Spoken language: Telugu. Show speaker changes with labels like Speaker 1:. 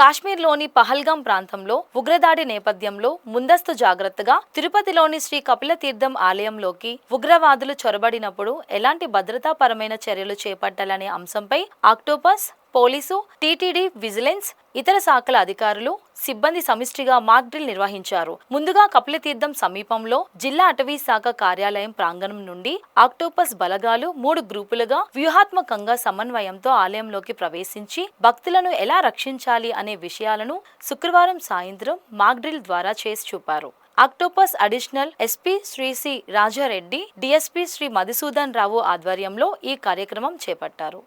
Speaker 1: కాశ్మీర్లోని పహల్గాం ప్రాంతంలో ఉగ్రదాడి నేపథ్యంలో ముందస్తు జాగ్రత్తగా తిరుపతిలోని శ్రీ కపిలతీర్థం ఆలయంలోకి ఉగ్రవాదులు చొరబడినప్పుడు ఎలాంటి భద్రతాపరమైన చర్యలు చేపట్టాలనే అంశంపై ఆక్టోపస్, పోలీసు, టీటీడీ, విజిలెన్స్, ఇతర శాఖల అధికారులు, సిబ్బంది సమిష్టిగా మాక్ డ్రిల్ నిర్వహించారు. ముందుగా కపిలతీర్థం సమీపంలో జిల్లా అటవీ శాఖ కార్యాలయం ప్రాంగణం నుండి ఆక్టోపస్ బలగాలు 3 గ్రూపులుగా వ్యూహాత్మకంగా సమన్వయంతో ఆలయంలోకి ప్రవేశించి భక్తులను ఎలా రక్షించాలి అనే విషయాలను శుక్రవారం సాయంత్రం మాక్ డ్రిల్ ద్వారా చేసి చూపారు. OCTOPUS additional SP Shri C Rajareddy, DSP Shri Madhusudan Rao ఆధ్వర్యంలో ఈ కార్యక్రమం చేపట్టారు.